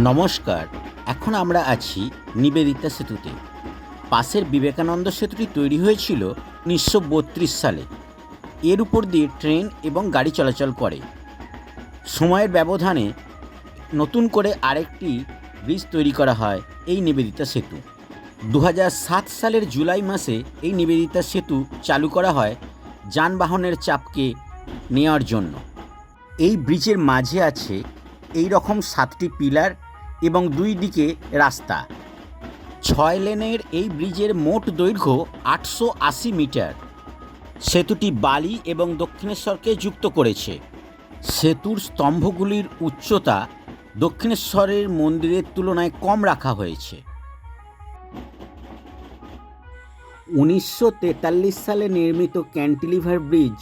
নমস্কার। এখন আমরা আছি নিবেদিতা সেতুতে। পাশের বিবেকানন্দ সেতুটি তৈরি হয়েছিল 1932 সালে। এর উপর দিয়ে ট্রেন এবং গাড়ি চলাচল করে। সময়ের ব্যবধানে নতুন করে আরেকটি ব্রিজ তৈরি করা হয় এই নিবেদিতা সেতু। 2007 সালের জুলাই মাসে এই নিবেদিতা সেতু চালু করা হয় যানবাহনের চাপকে নেওয়ার জন্য। এই ব্রিজের মাঝে আছে এই রকম 7টি পিলার এবং দুই দিকে রাস্তা। 6 লেনের এই ব্রিজের মোট দৈর্ঘ্য 880 মিটার। সেতুটি বালি এবং দক্ষিণেশ্বরকে যুক্ত করেছে। সেতুর স্তম্ভগুলির উচ্চতা দক্ষিণেশ্বরের মন্দিরের তুলনায় কম রাখা হয়েছে। 1943 সালে নির্মিত ক্যান্টিলিভার ব্রিজ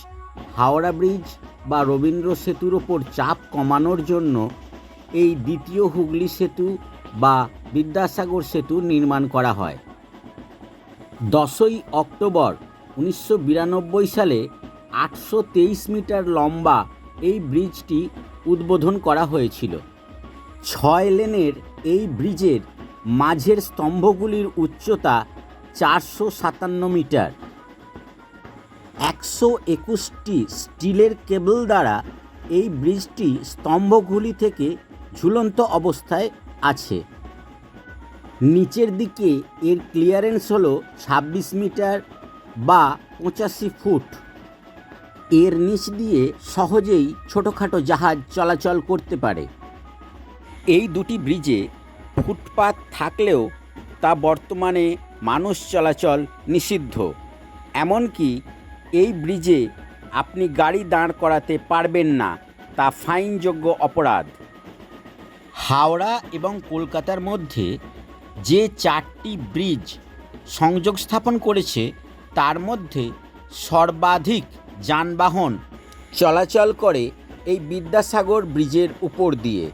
হাওড়া ব্রিজ বা রবীন্দ্র সেতুর ওপর চাপ কমানোর জন্য এই দ্বিতীয় হুগলি সেতু বা বিদ্যাসাগর সেতু নির্মাণ করা হয়। 10ই অক্টোবর 1992 সালে 823 মিটার লম্বা এই ব্রিজটি উদ্বোধন করা হয়েছিল। 6 লেনের এই ব্রিজের মাঝের স্তম্ভগুলির উচ্চতা 457 মিটার। 121টি স্টিলের কেবল দ্বারা এই ব্রিজটি স্তম্ভগুলি থেকে ঝুলন্ত অবস্থায় আছে। নিচের দিকে এর ক্লিয়ারেন্স হলো 26 মিটার বা 85 ফুট। এর নিচ দিয়ে সহজেই ছোটোখাটো জাহাজ চলাচল করতে পারে। এই দুটি ব্রিজে ফুটপাত থাকলেও তা বর্তমানে মানুষ চলাচল নিষিদ্ধ। এমনকি এই ব্রিজে আপনি গাড়ি দাঁড় করাতে পারবেন না, তা ফাইনযোগ্য অপরাধ। হাওড়া এবং কলকাতার মধ্যে যে 4টি ব্রিজ সংযোগ স্থাপন করেছে তার মধ্যে সর্বাধিক যানবাহন চলাচল করে এই বিদ্যাসাগর ব্রিজের উপর দিয়ে।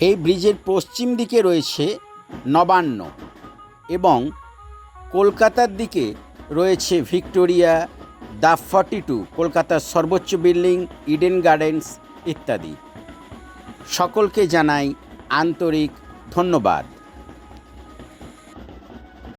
এই ব্রিজের পশ্চিম দিকে রয়েছে নবান্ন এবং কলকাতার দিকে রয়েছে ভিক্টোরিয়া, দ্য 42, কলকাতার সর্বোচ্চ বিল্ডিং, ইডেন গার্ডেন্স ইত্যাদি। সকলকে জানাই আন্তরিক ধন্যবাদ।